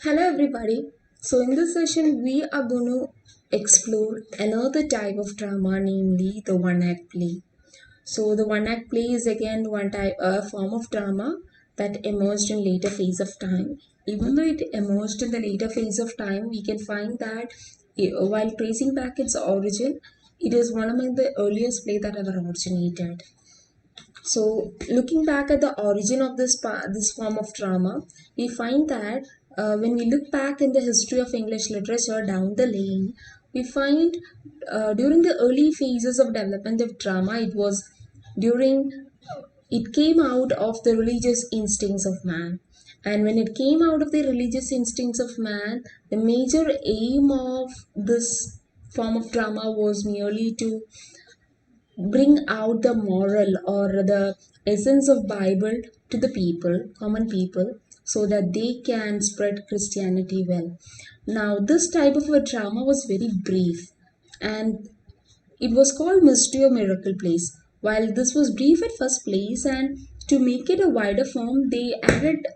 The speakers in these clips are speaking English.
Hello everybody. So in this session we are going to explore another type of drama, namely the one act play. So the one act play is again one type a form of drama that emerged in later phase of time. Even though it emerged in the later phase of time, we can find that while tracing back its origin, it is one among the earliest play that ever originated. So, looking back at the origin of this form of drama, we find that when we look back in the history of English literature down the lane, we find during the early phases of development of drama, during it came out of the religious instincts of man. And when it came out of the religious instincts of man, the major aim of this form of drama was merely to bring out the moral or the essence of Bible to the people, common people, so that they can spread Christianity well. Now this type of a drama was very brief, and it was called Mystery or Miracle Plays. While this was brief at first place, and to make it a wider form, they added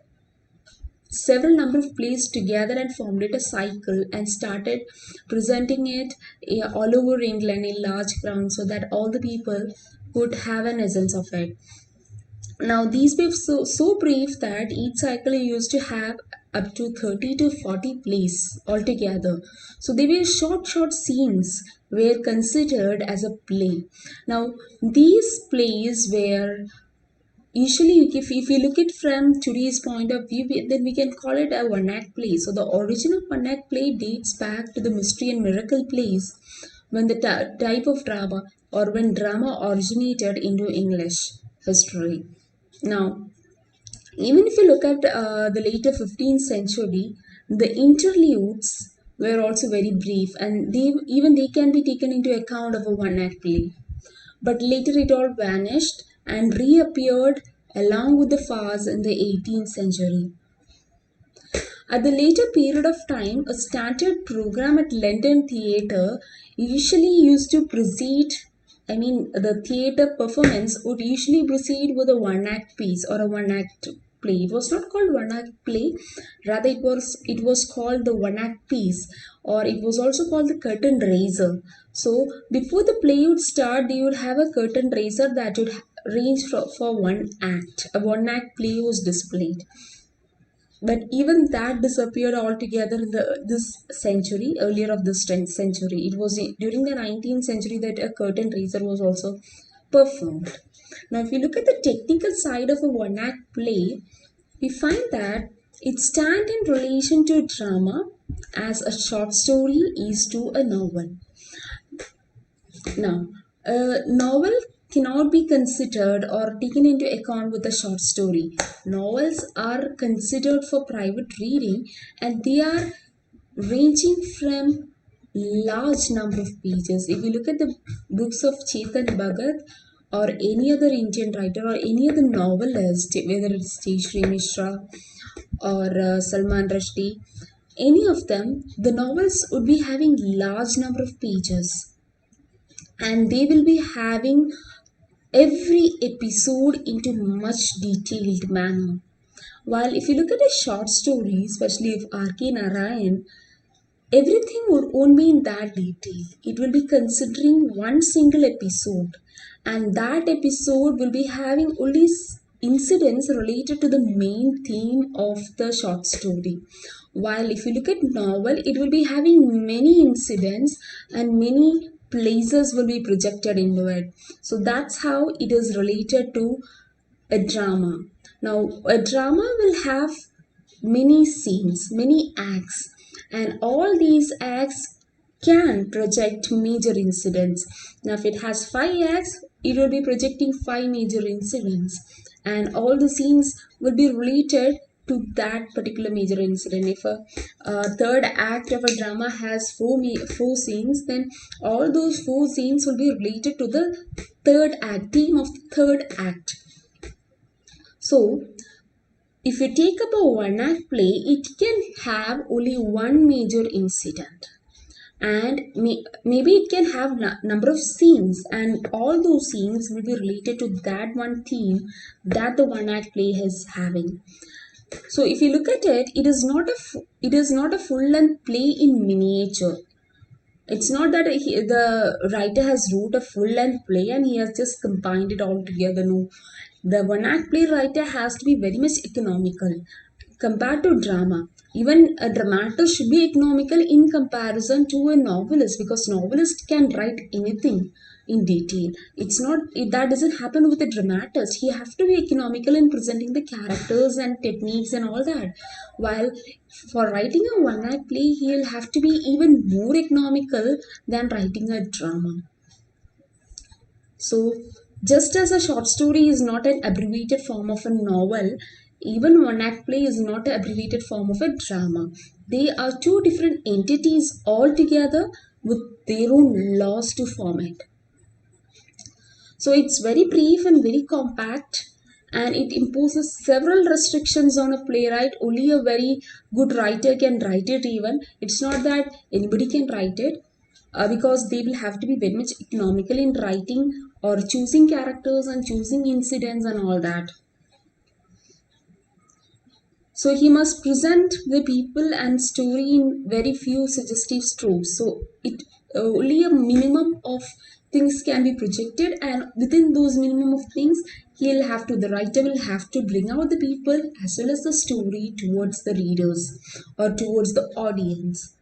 several number of plays together and formed it a cycle and started presenting it all over England in large crowds so that all the people could have an essence of it. Now these were so brief that each cycle used to have up to 30 to 40 plays altogether. So they were short scenes were considered as a play. Now these plays were usually if you look at from today's point of view, then we can call it a one act play. So the origin of one act play dates back to the mystery and miracle plays, when the type of drama or when drama originated into English history. Now even if you look at the later 15th century, the interludes were also very brief, and they can be taken into account of a one act play. But later it all vanished and reappeared along with the farce in the 18th century. At the later period of time, a standard program at London Theatre usually used to precede, the theatre performance would usually proceed with a one act piece or a one act play. It was not called one act play, rather it was called the one act piece, or it was also called the curtain raiser. So before the play would start, they would have a curtain raiser that would range for one act. A one act play was displayed, but even that disappeared altogether in this century, earlier of this 10th century. It was during the 19th century that a curtain raiser was also performed. Now if you look at the technical side of a one act play, we find that it stands in relation to drama as a short story is to a novel. Now, a novel cannot be considered or taken into account with a short story. Novels are considered for private reading, and they are ranging from large number of pages. If you look at the books of Chetan Bhagat or any other Indian writer or any other novelist, whether it's Jayashree Mishra or Salman Rushdie, any of them, the novels would be having large number of pages, and they will be having every episode into much detailed manner. While if you look at a short story, especially of R.K. Narayan, everything won't be in that detail. It will be considering one single episode, and that episode will be having only incidents related to the main theme of the short story. While if you look at novel, it will be having many incidents and many places will be projected into it. So that's how it is related to a drama. Now, a drama will have many scenes, many acts, and all these acts can project major incidents. Now, if it has 5 acts, it will be projecting 5 major incidents, and all the scenes will be related to that particular major incident. If a third act of a drama has four scenes, then all those 4 scenes will be related to the third act, theme of the third act. So, if you take up a one act play, it can have only one major incident, and maybe it can have number of scenes, and all those scenes will be related to that one theme that the one act play is having. So if you look at it, it is not a full length play in miniature. It's not that the writer has wrote a full length play and he has just combined it all together. No, the one act play writer has to be very much economical compared to drama. Even a dramatist should be economical in comparison to a novelist, because novelist can write anything in detail. It's not that doesn't happen with a dramatist. He have to be economical in presenting the characters and techniques and all that. While for writing a one act play, he'll have to be even more economical than writing a drama. So, just as a short story is not an abbreviated form of a novel, even one act play is not an abbreviated form of a drama. They are two different entities altogether with their own laws to form it. So, it's very brief and very compact, and it imposes several restrictions on a playwright. Only a very good writer can write it, even. It's not that anybody can write it, because they will have to be very much economical in writing or choosing characters and choosing incidents and all that. So he must present the people and story in very few suggestive strokes. So it only a minimum of things can be projected, and within those minimum of things, the writer will have to bring out the people as well as the story towards the readers or towards the audience.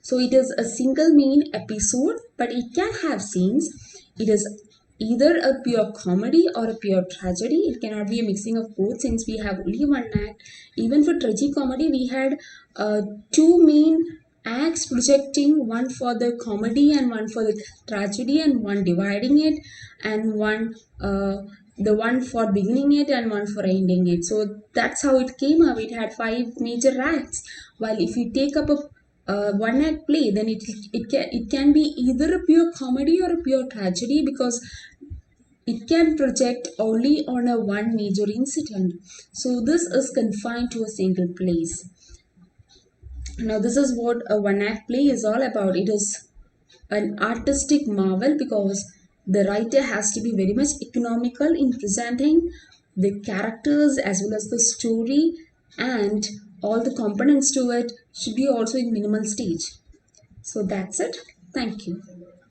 So it is a single main episode, but it can have scenes. It is either a pure comedy or a pure tragedy. It cannot be a mixing of both, since we have only one act. Even for tragicomedy, we had two main acts projecting, one for the comedy and one for the tragedy, and one dividing it, and one the one for beginning it and one for ending it. So that's how it came up. It had five major acts. While if you take up a one act play, then it can be either a pure comedy or a pure tragedy, because it can project only on a one major incident. So this is confined to a single place. Now this is what a one act play is all about. It is an artistic marvel, because the writer has to be very much economical in presenting the characters as well as the story, and all the components to it should be also in minimal stage. So that's it. Thank you.